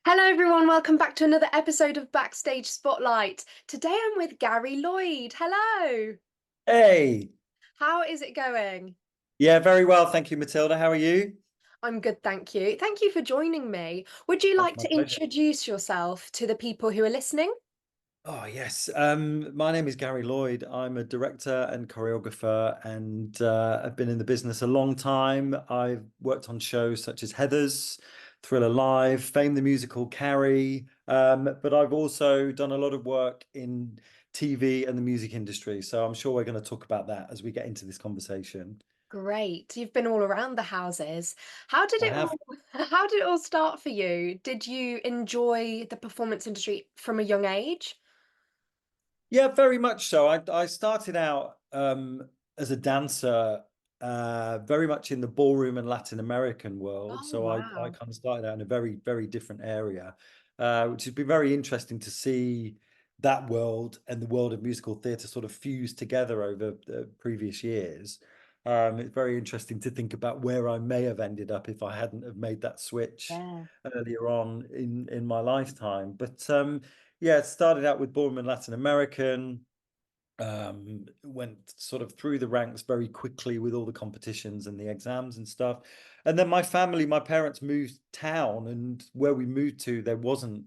Hello, everyone. Welcome back to another episode of Backstage Spotlight. Today I'm with Gary Lloyd. Hello. Hey, How is it going? yeah, very well. Thank you, Matilda. How are you? I'm good, thank you. Thank you for joining me. Would you That's like my to pleasure. introduce yourself to the people who are listening? Oh, yes. My name is Gary Lloyd. I'm a director and choreographer, and I've been in the business a long time. I've worked on shows such as Heathers, Thriller Live, Fame the Musical, Carrie, but I've also done a lot of work in TV and the music industry. So I'm sure we're going to talk about that as we get into this conversation. Great. You've been all around the houses. How did I it have. all how did it all start for you? Did you enjoy the performance industry from a young age? Yeah, very much so. I started out as a dancer, very much in the ballroom and Latin American world. Oh, So I wow. kind of started out in a very, very different area, which has been very interesting to see that world and the world of musical theatre sort of fuse together over the previous years. It's very interesting to think about where I may have ended up if I hadn't have made that switch Yeah. earlier on in my lifetime. But yeah, it started out with Borman Latin American, went sort of through the ranks very quickly with all the competitions and the exams and stuff. And then my parents moved town, and where we moved to, there wasn't,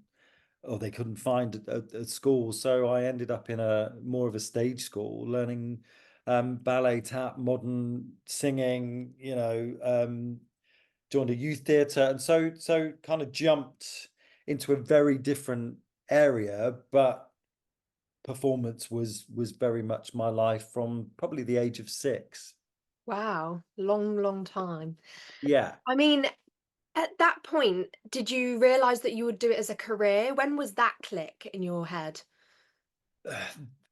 or they couldn't find a school. So I ended up in a more of a stage school, learning ballet, tap, modern singing, joined a youth theatre, and so kind of jumped into a very different area, but performance was very much my life from probably the age of 6. Wow. Long, long time. Yeah. I mean, at that point, did you realize that you would do it as a career? When was that click in your head?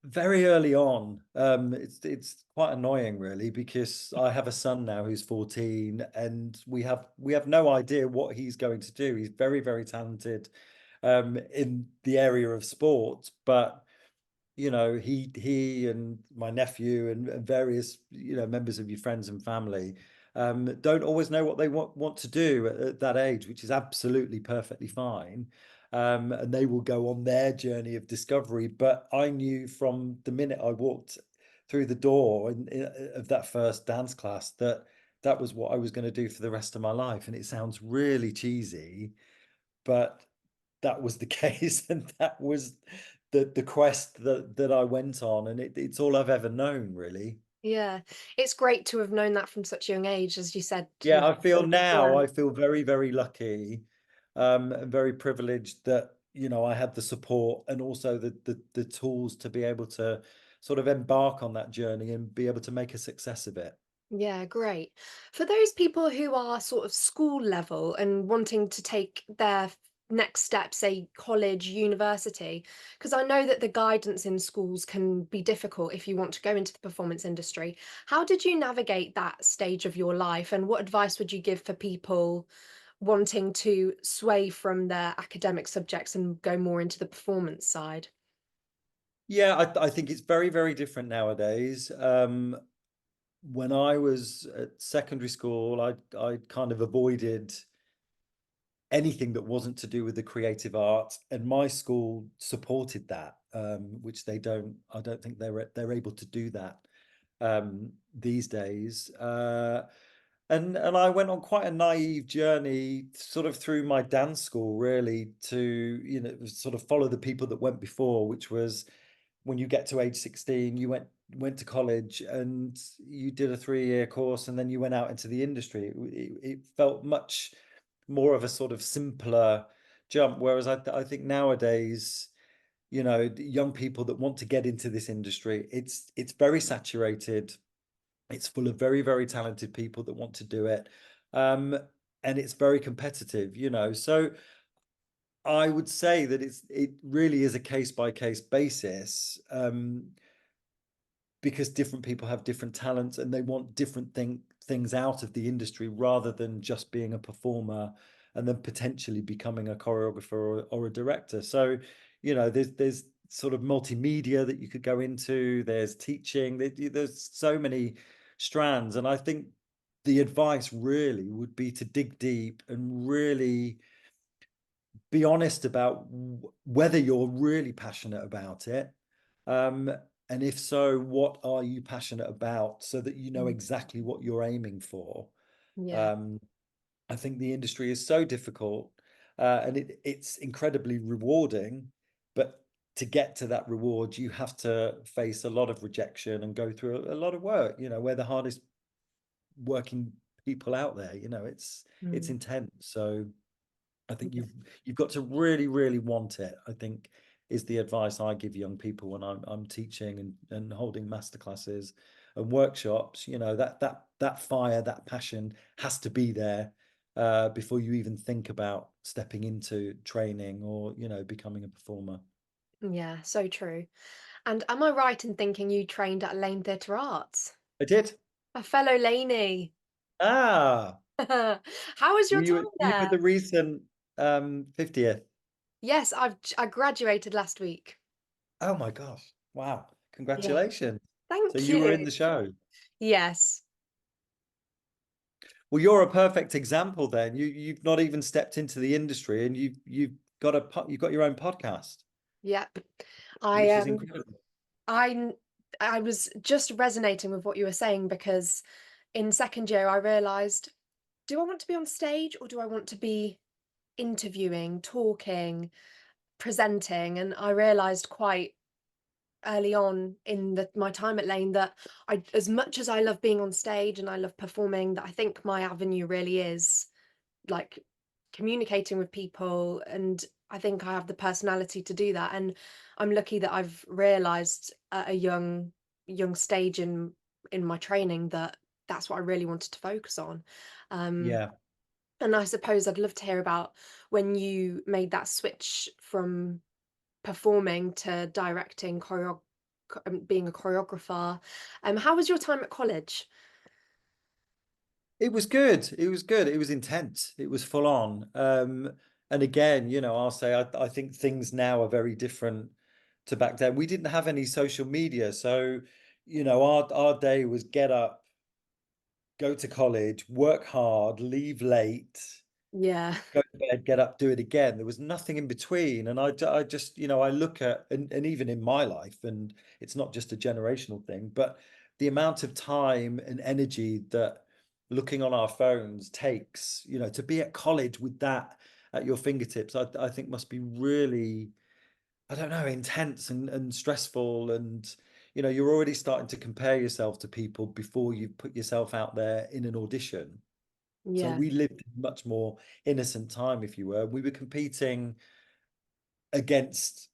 Very early on. It's quite annoying really, because I have a son now who's 14, and we have no idea what he's going to do. He's very, very talented in the area of sport, but he and my nephew and various members of your friends and family don't always know what they want to do at that age, which is absolutely perfectly fine. And they will go on their journey of discovery. But I knew from the minute I walked through the door of that first dance class that that was what I was going to do for the rest of my life. And it sounds really cheesy, but that was the case, and that was the quest that I went on, and it's all I've ever known, really. Yeah, it's great to have known that from such a young age, as you said, Yeah, I feel now beforehand. I feel very, very lucky, and very privileged that I had the support and also the tools to be able to sort of embark on that journey and be able to make a success of it. Yeah, great. For those people who are sort of school level and wanting to take their next step, say college, university, because I know that the guidance in schools can be difficult if you want to go into the performance industry. How did you navigate that stage of your life, and what advice would you give for people wanting to sway from their academic subjects and go more into the performance side? Yeah, I think it's very, very different nowadays. When I was at secondary school, I kind of avoided anything that wasn't to do with the creative arts, and my school supported that, which they don't. I don't think they're able to do that these days. And I went on quite a naive journey, sort of through my dance school, really, to sort of follow the people that went before, which was when you get to age 16, you went to college and you did a 3-year course, and then you went out into the industry. It felt much more of a sort of simpler jump. Whereas I think nowadays, young people that want to get into this industry, it's very saturated. It's full of very, very talented people that want to do it. Um, and it's very competitive, So I would say that it really is a case by case basis, because different people have different talents and they want different things out of the industry, rather than just being a performer and then potentially becoming a choreographer or a director. So, there's sort of multimedia that you could go into. There's teaching. There's so many strands, and I think the advice really would be to dig deep and really be honest about whether you're really passionate about it. Um, and if so, what are you passionate about so that you know Mm. exactly what you're aiming for? Yeah. Um, I think the industry is so difficult, and it's incredibly rewarding, but to get to that reward, you have to face a lot of rejection and go through a lot of work. You know, we're the hardest working people out there. You know, it's Mm. intense. So I think Yeah. you've got to really, really want it, I think is the advice I give young people when I'm teaching and holding masterclasses and workshops. You know, that fire, that passion has to be there before you even think about stepping into training or, you know, becoming a performer. Yeah, so true. And am I right in thinking you trained at Lane Theatre Arts? I did. A fellow Laney. Ah, How was your time were you at there? the recent 50th? Yes, I graduated last week. Oh my gosh. Wow. Yeah. Congratulations. So Thank you were you. in the show. Yes. Well, you're a perfect example then. You've not even stepped into the industry and you've got you've got your own podcast, Yep. I which is um incredible. I I was just resonating with what you were saying because in second year I realized, do I want to be on stage or do I want to be interviewing, talking, presenting? And I realized quite early on in my time at Lane that as much as I love being on stage and I love performing, that I think my avenue really is like communicating with people, and I think I have the personality to do that. And I'm lucky that I've realized at a young stage in my training that that's what I really wanted to focus on. Um, Yeah. and I suppose I'd love to hear about when you made that switch from performing to directing, being a choreographer. How was your time at college? It was good. It was good. It was intense. It was full on. And again, you know, I'll say I think things now are very different to back then. We didn't have any social media. So, you know, our day was get up, go to college, work hard, leave late, Yeah, go to bed, get up, do it again. There was nothing in between. And I just, you know, I look at, and even in my life, and it's not just a generational thing, but the amount of time and energy that looking on our phones takes, you know, to be at college with that at your fingertips, I think must be really, I don't know, intense and stressful. And, you know, you're already starting to compare yourself to people before you put yourself out there in an audition. So yeah, we lived a much more innocent time, if you were. We were competing against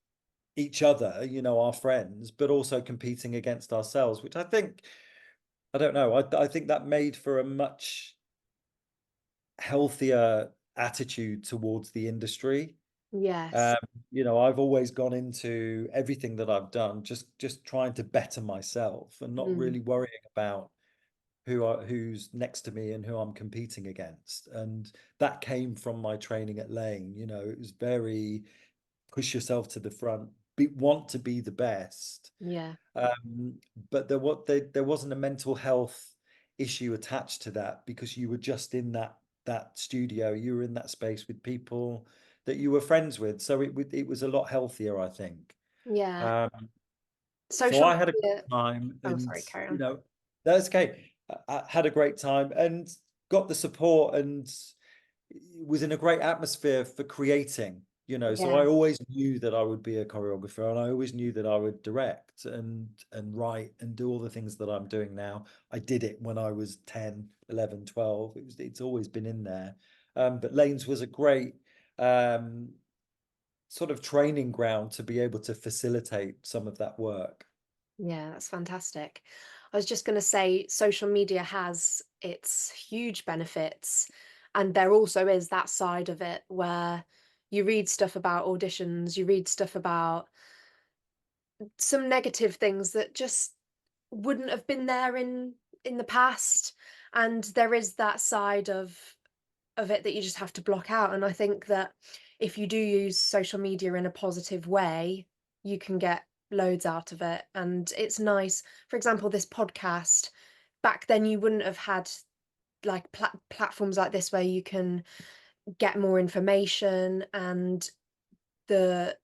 each other, you know, our friends, but also competing against ourselves, which I think, I don't know, I think that made for a much healthier attitude towards the industry. Um, yes, you know, I've always gone into everything that I've done just trying to better myself and not mm, really worrying about who's next to me and who I'm competing against. And that came from my training at Lane. You know, it was very push yourself to the front, want to be the best. yeah, Um, but there wasn't a mental health issue attached to that because you were just in that studio, you were in that space with people that you were friends with. So it was a lot healthier, I think. yeah. Um, so Social I had a media. great time, Oh, and sorry, carry you on. know, that's okay. I had a great time and got the support and was in a great atmosphere for creating. You know, so I Yeah, always knew that I would be a choreographer, and I always knew that I would direct and write and do all the things that I'm doing now. I did it when I was 10, 11, 12. It's always been in there. But Lanes was a great um, sort of training ground to be able to facilitate some of that work. yeah, that's fantastic. I was just going to say social media has its huge benefits, and there also is that side of it where you read stuff about auditions, you read stuff about some negative things that just wouldn't have been there in the past, and there is that side of it that you just have to block out. And I think that if you do use social media in a positive way, you can get loads out of it. And it's nice. For example, this podcast, back then you wouldn't have had like platforms like this where you can get more information, and the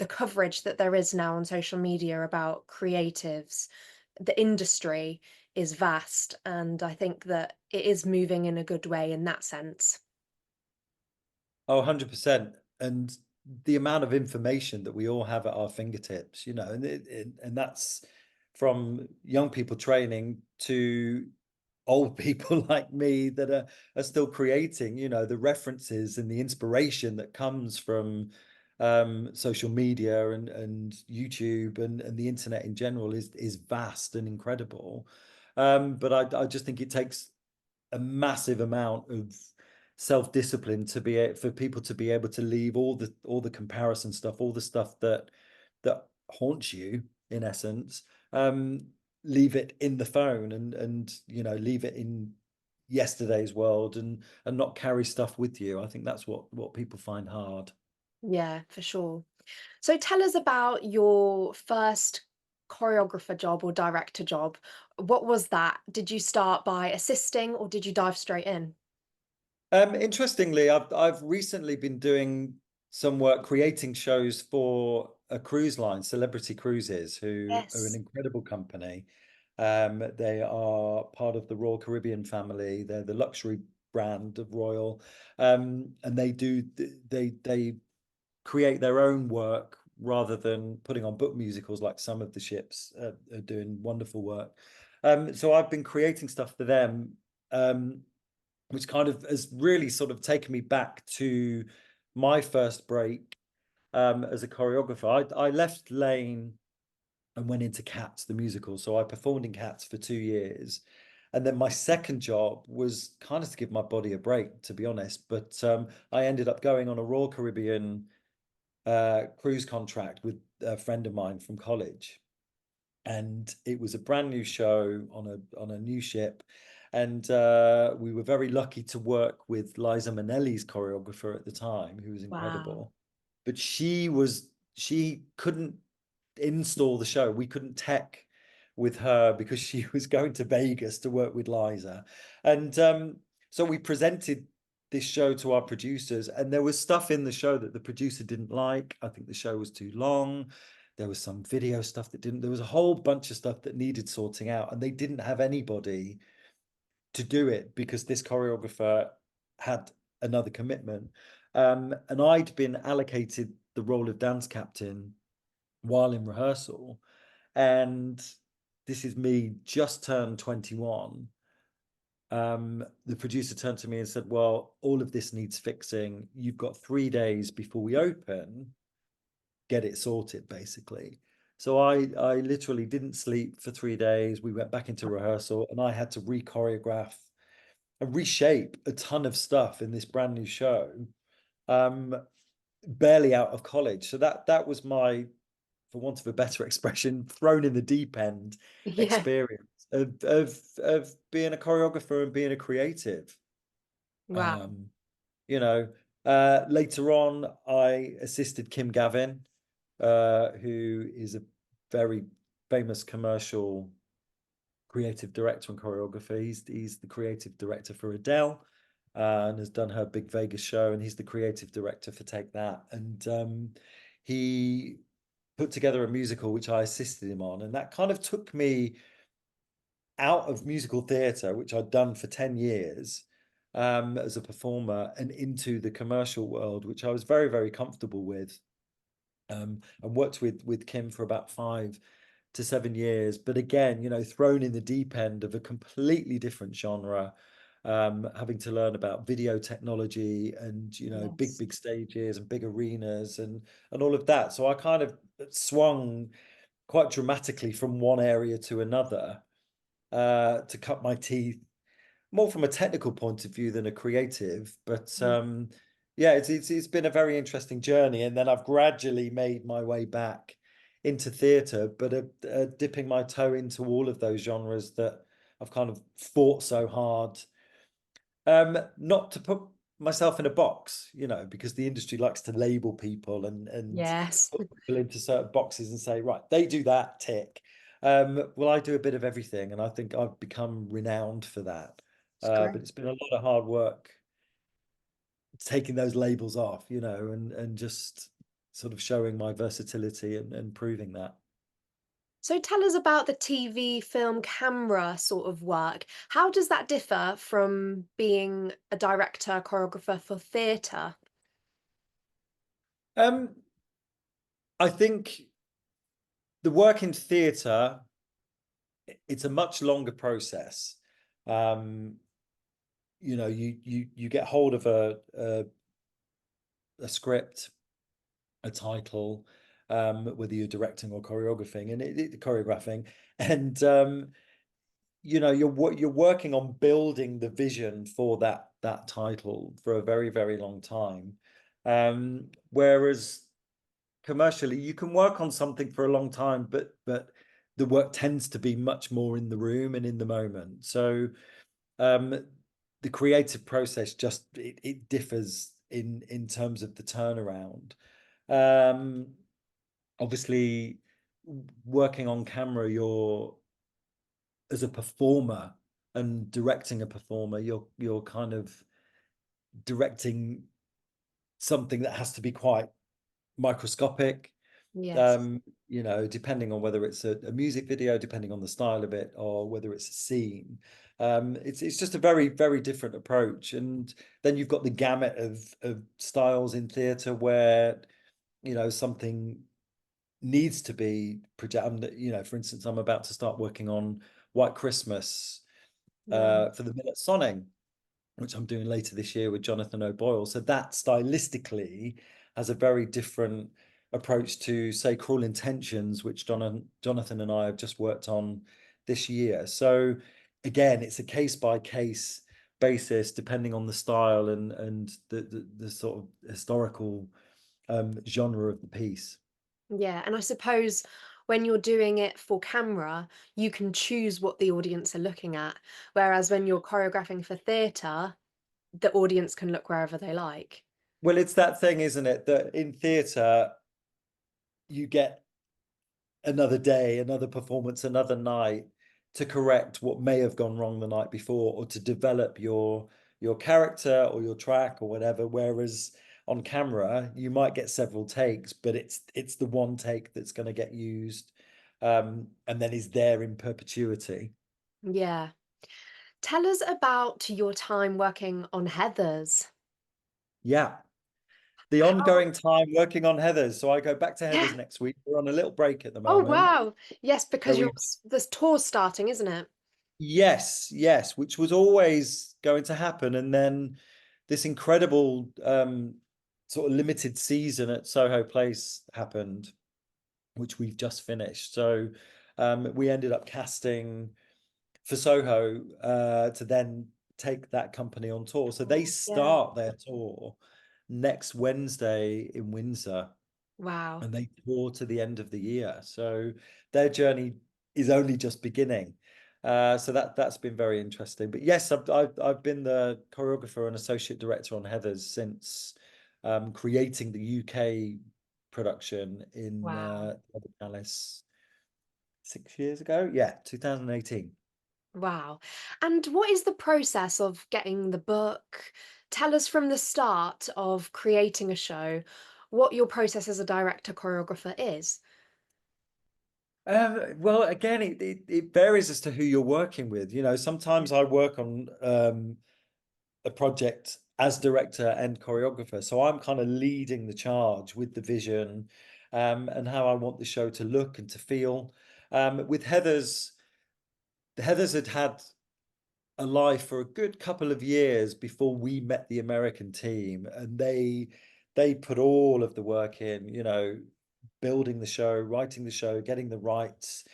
the coverage that there is now on social media about creatives, the industry is vast, and I think that it is moving in a good way in that sense. Oh, 100%. And the amount of information that we all have at our fingertips, and that's from young people training to old people like me that are still creating, the references and the inspiration that comes from social media and YouTube and the internet in general is vast and incredible. But I just think it takes a massive amount of self-discipline for people to be able to leave all the comparison stuff, all the stuff that haunts you in essence, um, leave it in the phone and leave it in yesterday's world and not carry stuff with you. I think that's what people find hard. Yeah, for sure. So tell us about your first choreographer job or director job. What was that? Did you start by assisting or did you dive straight in? Interestingly, I've recently been doing some work creating shows for a cruise line, Celebrity Cruises, who are an Yes. incredible company. They are part of the Royal Caribbean family. They're the luxury brand of Royal, and they create their own work rather than putting on book musicals like some of the ships are doing wonderful work. So I've been creating stuff for them. Which kind of has really sort of taken me back to my first break as a choreographer. I left Lane and went into Cats, the musical. So I performed in Cats for 2 years. And then my second job was kind of to give my body a break, to be honest. But I ended up going on a Royal Caribbean cruise contract with a friend of mine from college, and it was a brand new show on a new ship, and we were very lucky to work with Liza Minnelli's choreographer at the time, who was Wow. incredible. But she couldn't install the show. We couldn't tech with her because she was going to Vegas to work with Liza, and so we presented this show to our producers, and there was stuff in the show that the producer didn't like. I think the show was too long. There was some video stuff that didn't, there was a whole bunch of stuff that needed sorting out, and they didn't have anybody to do it because this choreographer had another commitment. And I'd been allocated the role of dance captain while in rehearsal. And this is me just turned 21. The producer turned to me and said, "Well, all of this needs fixing. You've got 3 days before we open. Get it sorted," basically. So I literally didn't sleep for 3 days. We went back into rehearsal and I had to re-choreograph and reshape a ton of stuff in this brand new show. Um, Barely out of college. So that was my, for want of a better expression, thrown in the deep end Yeah. experience of being a choreographer and being a creative. Wow. Um, you know, Later on, I assisted Kim Gavin, who is a very famous commercial creative director and choreographer. He's the creative director for Adele, and has done her big Vegas show, and he's the creative director for Take That. And he put together a musical which I assisted him on, and that kind of took me out of musical theatre, which I'd done for 10 years as a performer, and into the commercial world, which I was very, very comfortable with. And worked with Kim for about 5 to 7 years. But again, thrown in the deep end of a completely different genre, having to learn about video technology and big, Yes. big stages and big arenas and all of that. So I kind of swung quite dramatically from one area to another to cut my teeth more from a technical point of view than a creative. But Mm. yeah, it's been a very interesting journey, and then I've gradually made my way back into theatre, but dipping my toe into all of those genres that I've kind of fought so hard not to put myself in a box, because the industry likes to label people and Yes. put people into certain boxes and say, right, they do that, tick. Well, I do a bit of everything, and I think I've become renowned for that. It's But great. it's been a lot of hard work. taking those labels off, and just sort of showing my versatility and proving that. So tell us about the TV, film, camera sort of work. How does that differ from being a director, choreographer for theatre? Um, I think the work in theatre, it's a much longer process. Um, you get hold of a script, a title, whether you're directing or choreographing, choreographing, and you're working on building the vision for that title for a very, very long time. Whereas commercially, you can work on something for a long time, but the work tends to be much more in the room and in the moment. So um, the creative process just it differs in terms of the turnaround. Um, Obviously, working on camera, you're as a performer and directing a performer, you're kind of directing something that has to be quite microscopic. Yes. Depending on whether it's a music video, depending on the style of it, or whether it's a scene. It's just a very, very different approach. And then you've got the gamut of styles in theatre where, something needs to be projected. For instance, I'm about to start working on White Christmas Wow. for the Minute Sonning, which I'm doing later this year with Jonathan O'Boyle. So that stylistically has a very different approach to, say, Cruel Intentions, which Jonathan and I have just worked on this year. So again, it's a case by case basis, depending on the style and the sort of historical genre of the piece. Yeah, and I suppose when you're doing it for camera, you can choose what the audience are looking at, whereas when you're choreographing for theatre, the audience can look wherever they like. Well, it's that thing, isn't it, that in theatre you get another day, another performance, another night to correct what may have gone wrong the night before, or to develop your character or your track or whatever. Whereas on camera, you might get several takes, but it's the one take that's going to get used, and then is there in perpetuity. Yeah. Tell us about your time working on Heathers. Yeah. The How ongoing time working on Heathers. So I go back to Yeah. Heathers next week. We're on a little break at the Oh, moment. wow. Yes, So because we this tour's starting, isn't it? Yes, yes, which was always going to happen. And then this incredible sort of limited season at Soho Place happened, which we've just finished. So we ended up casting for Soho to then take that company on tour. So they Yeah. start their tour next Wednesday in Windsor Wow. and they tour to the end of the year. So their journey is only just beginning. So that's been very interesting. But yes, I've been the choreographer and associate director on Heathers since creating the UK production in Wow. Palace 6 years ago. Yeah, 2018. Wow. And what is the process of getting the book? Tell us from the start of creating a show what your process as a director choreographer is. Well, again, it varies as to who you're working with. Sometimes I work on a project as director and choreographer. So I'm kind of leading the charge with the vision and how I want the show to look and to feel. With Heather's had a life for a good couple of years before we met the American team, and they put all of the work in, building the show, writing the show, getting the rights,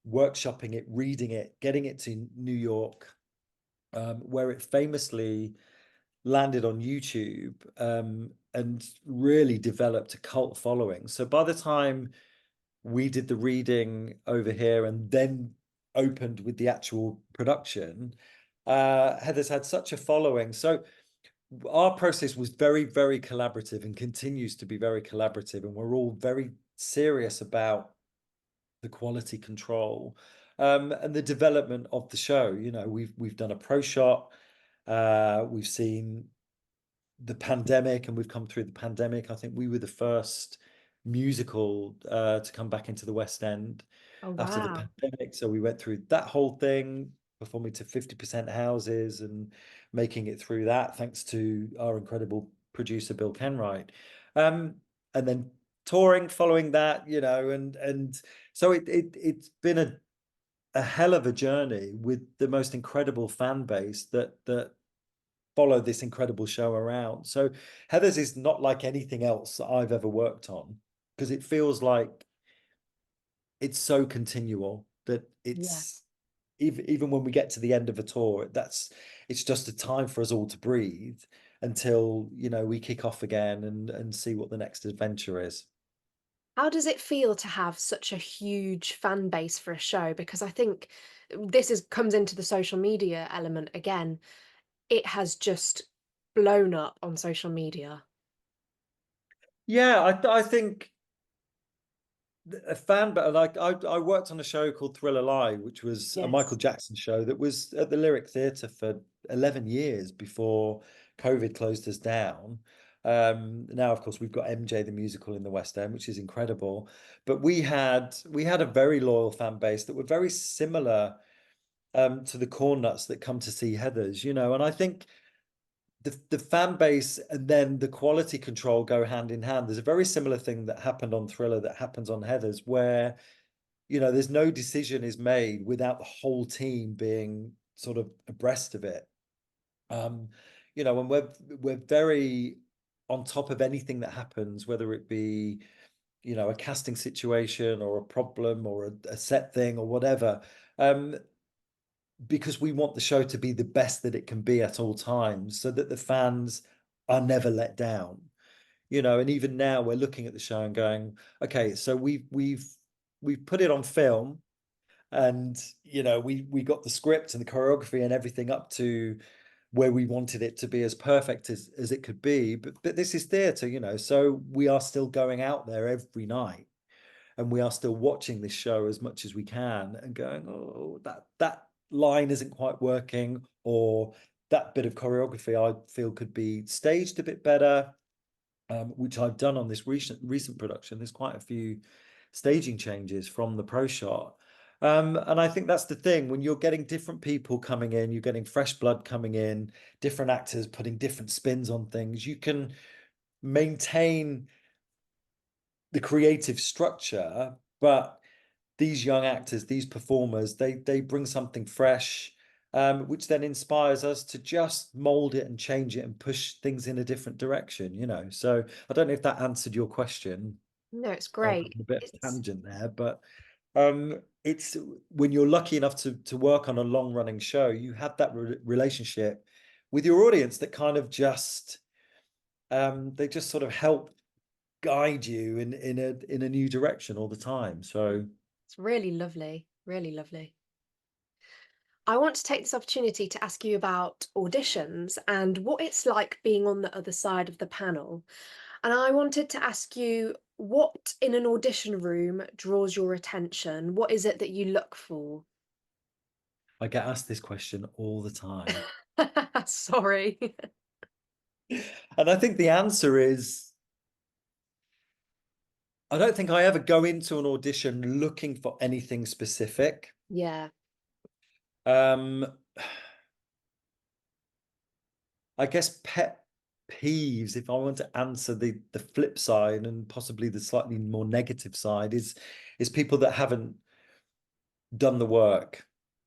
workshopping it, reading it, getting it to New York, where it famously landed on YouTube and really developed a cult following. So by the time we did the reading over here and then opened with the actual production, Heather's had such a following. So our process was very, very collaborative and continues to be very collaborative. And we're all very serious about the quality control and the development of the show. We've done a pro shot. We've seen the pandemic, and we've come through the pandemic. I think we were the first musical to come back into the West End Oh, after the wow. pandemic. So we went through that whole thing, performing to 50% houses and making it through that, thanks to our incredible producer Bill Kenwright. Um, and then touring following that, and so it's been a hell of a journey with the most incredible fan base that follow this incredible show around. So Heather's is not like anything else that I've ever worked on, because it feels like it's so continual that Yeah. it's even when we get to the end of a tour, it's just a time for us all to breathe until we kick off again and see what the next adventure is. How does it feel to have such a huge fan base for a show? Because I think this is comes into the social media element again. It has just blown up on social media. Yeah, I think a fan, but I worked on a show called Thriller Live, which was a Michael Yes. Jackson show that was at the Lyric Theatre for 11 years before COVID closed us down. Now, of course, we've got MJ the musical in the West End, which is incredible. But we had a very loyal fan base that were very similar to the Corn Nuts that come to see Heathers, and I think the fan base and then the quality control go hand in hand. There's a very similar thing that happened on Thriller that happens on Heathers, where there's no decision is made without the whole team being sort of abreast of it. Um, and we're very on top of anything that happens, whether it be, a casting situation or a problem or a set thing or whatever. Because we want the show to be the best that it can be at all times, so that the fans are never let down. And even now we're looking at the show and going, okay, so we've put it on film, and we got the script and the choreography and everything up to where we wanted it to be, as perfect as it could be, but this is theater, so we are still going out there every night, and we are still watching this show as much as we can and going, oh, that line isn't quite working, or that bit of choreography I feel could be staged a bit better, which I've done on this recent production. There's quite a few staging changes from the pro shot. And I think that's the thing, when you're getting different people coming in, you're getting fresh blood coming in, different actors putting different spins on things, you can maintain the creative structure, but these young actors, these performers, they bring something fresh, which then inspires us to just mold it and change it and push things in a different direction, So I don't know if that answered your question. No, it's I went great. on a bit of a It's tangent there, but it's when you're lucky enough to work on a long running show, you have that relationship with your audience that kind of just they just sort of help guide you in a new direction all the time. So it's really lovely, really lovely. I want to take this opportunity to ask you about auditions and what it's like being on the other side of the panel. And I wanted to ask you what in an audition room draws your attention? What is it that you look for? I get asked this question all the time. Sorry. And I think the answer is, I don't think I ever go into an audition looking for anything specific. Yeah. Um, I guess pet peeves, if I want to answer the flip side and possibly the slightly more negative side, is people that haven't done the work,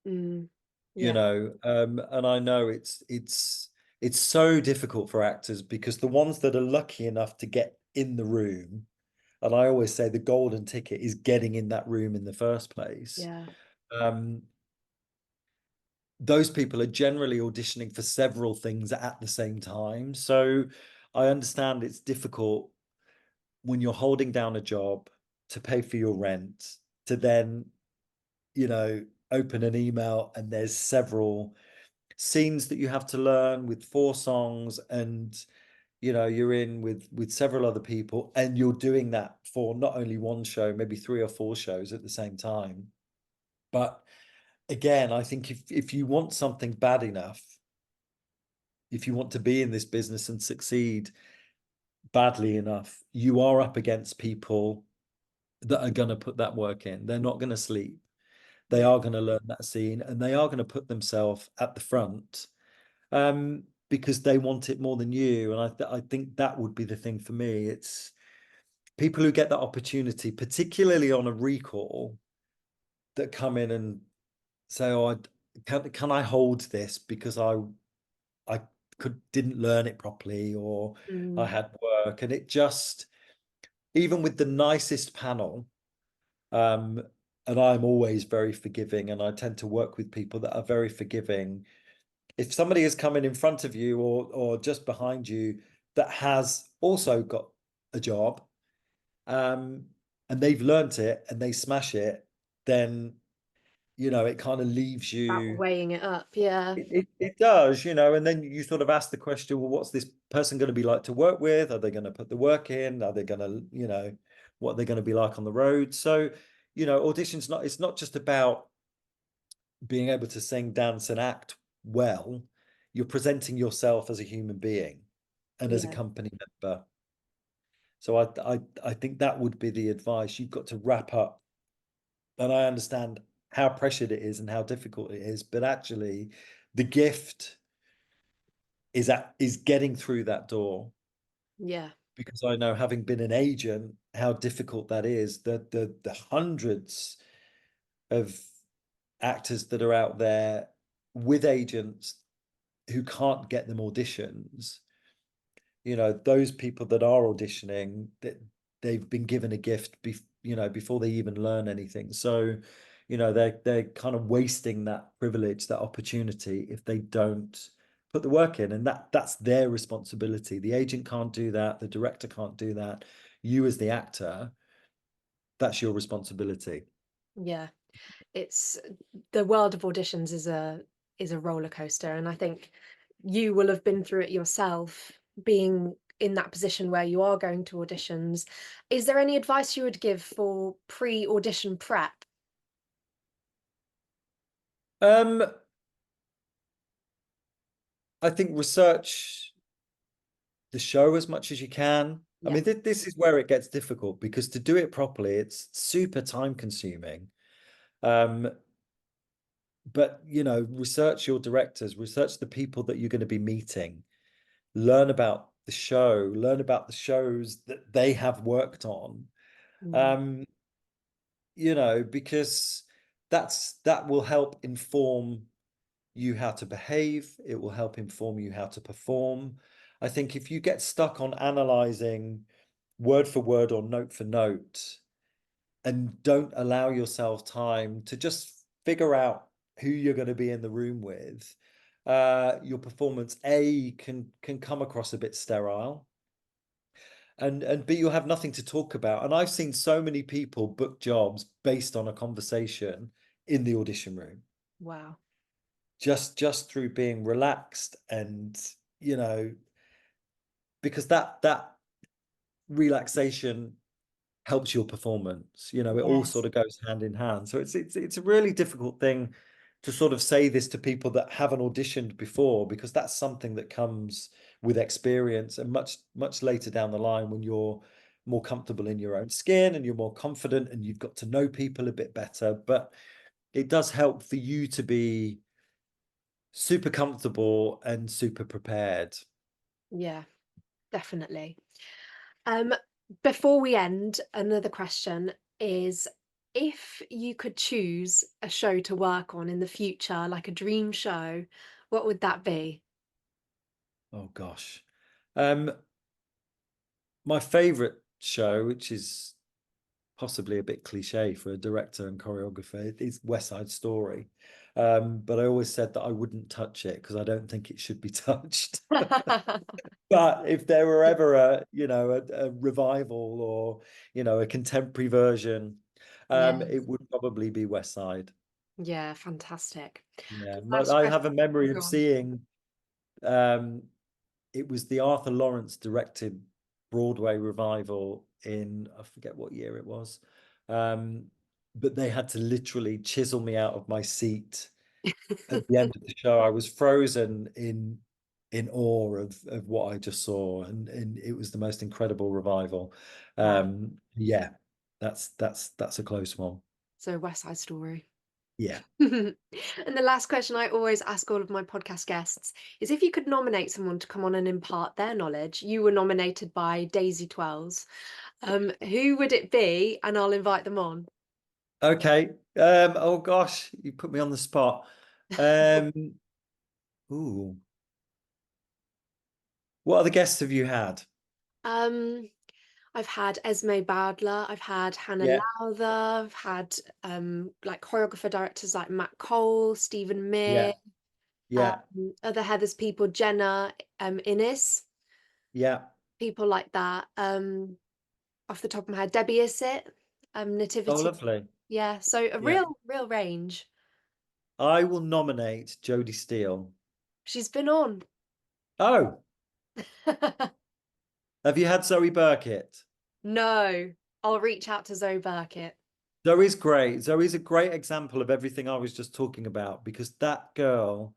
Mm, yeah. and I know it's so difficult for actors, because the ones that are lucky enough to get in the room, and I always say the golden ticket is getting in that room in the first place. Yeah. Um, those people are generally auditioning for several things at the same time. So I understand it's difficult when you're holding down a job to pay for your rent, to then, you know, open an email and there's several scenes that you have to learn with 4 songs, and you're in with several other people, and you're doing that for not only one show, maybe 3 or 4 shows at the same time. But again, I think if you want something bad enough, if you want to be in this business and succeed badly enough, you are up against people that are going to put that work in. They're not going to sleep. They Yeah. are going to learn that scene, and they are going to put themselves at the front, because they want it more than you. And I think that would be the thing for me. It's people who get that opportunity, particularly on a recall, that come in and say, "Oh, can I hold this because I didn't learn it properly, or I Mm, had work." And it just, even with the nicest panel, um, and I'm always very forgiving, and I tend to work with people that are very forgiving. If somebody is coming in front of you or just behind you that has also got a job, um, and they've learnt it and they smash it, then it kind of leaves about you. weighing it up. Yeah. It does, and then you sort of ask the question, well, what's this person going to be like to work with? Are they going to put the work in? Are they going to, what are they going to be like on the road? So, it's not just about being able to sing, dance, and act well. You're presenting yourself as a human being and as a Yeah. company member. So I think that would be the advice. You've got to wrap up. And I understand how pressured it is and how difficult it is, but actually the gift is getting through that door, Yeah. because I know, having been an agent, how difficult that is. The hundreds of actors that are out there with agents who can't get them auditions. Those people that are auditioning, that they've been given a gift before they even learn anything. So they're kind of wasting that privilege, that opportunity, if they don't put the work in. And that's their responsibility. The agent can't do that, the director can't do that. You, as the actor, that's your responsibility. Yeah. It's the world of auditions is a roller coaster, and I think you will have been through it yourself, being in that position where you are going to auditions. Is there any advice you would give for pre-audition prep? um I think research the show as much as you can. I Yeah. mean, this is where it gets difficult, because to do it properly, it's super time consuming. Um, but research your directors, research the people that you're going to be meeting, learn about the show, learn about the shows that they have worked on. Mm, Um, because that will help inform you how to behave. It will help inform you how to perform. I think if you get stuck on analyzing word for word or note for note, and don't allow yourself time to just figure out who you're going to be in the room with, your performance can come across a bit sterile, and B, you'll have nothing to talk about. And I've seen so many people book jobs based on a conversation in the audition room, wow. just through being relaxed, and you know because that relaxation helps your performance. It all Yes. sort of goes hand in hand. So it's a really difficult thing to sort of say this to people that haven't auditioned before, because that's something that comes with experience, and much later down the line, when you're more comfortable in your own skin and you're more confident and you've got to know people a bit better. But it does help for you to be super comfortable and super prepared. Yeah, definitely. Um, Before we end, another question is, if you could choose a show to work on in the future, like a dream show, what would that be? Oh gosh. Um, my favorite show, which is possibly a bit cliche for a director and choreographer, is West Side Story. But I always said that I wouldn't touch it because I don't think it should be touched. But if there were ever a revival, or a contemporary version, Yes. it would probably be West Side. Yeah, fantastic. Yeah, Last I question. have a memory Oh, of go on. seeing, um, it was the Arthur Lawrence directed Broadway revival in, I forget what year it was. Um, but they had to literally chisel me out of my seat at the end of the show. I was frozen in in awe of what I just saw, and it was the most incredible revival. Wow. Yeah, that's a close one. So West Side Story. Yeah. And the last question I always ask all of my podcast guests is if you could nominate someone to come on and impart their knowledge. You were nominated by Daisy Twells. Who would it be? And I'll invite them on. Okay. Oh gosh, you put me on the spot. Um, ooh, what other guests have you had? Um, I've had Esme Bowdler, I've had Hannah Yeah, Lowther, I've had like choreographer directors like Matt Cole, Stephen Mear, yeah, yeah, other Heather's people, Jenna, Innes, yeah. people like that. Off the top of my head, DebbieIssett, Oh, Nativity. lovely. Yeah, so a Yeah. real range. I will nominate Jodie Steele. She's been on. Oh, have you had Zoe Burkett? No, I'll reach out to Zoe Burkett. Zoe's great. Zoe's a great example of everything I was just talking about because that girl,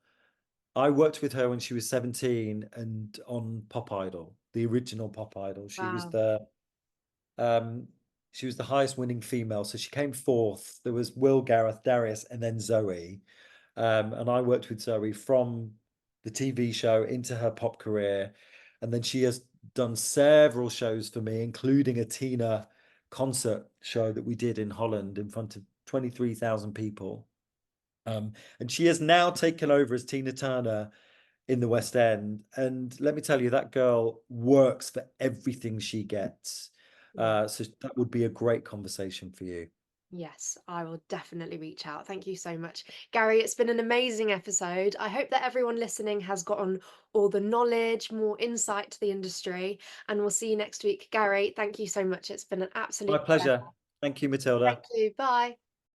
I worked with her when she was 17 and on Pop Idol, the original Pop Idol. Wow. Um she was the highest winning female. So she came fourth. There was Will, Gareth, Darius, and then Zoe. And I worked with Zoe from the TV show into her pop career. And then she has done several shows for me, including a Tina concert show that we did in Holland in front of 23,000 people. And she has now taken over as Tina Turner in the West End. And let me tell you, that girl works for everything she gets. Wow. So that would be a great conversation for you. Yes, I will definitely reach out. Thank you so much. Gary, it's been an amazing episode. I hope that everyone listening has gotten all the knowledge, more insight to the industry, and we'll see you next week. Gary, thank you so much. It's been an My absolute pleasure. pleasure. Thank you, Thank Matilda. you. Bye.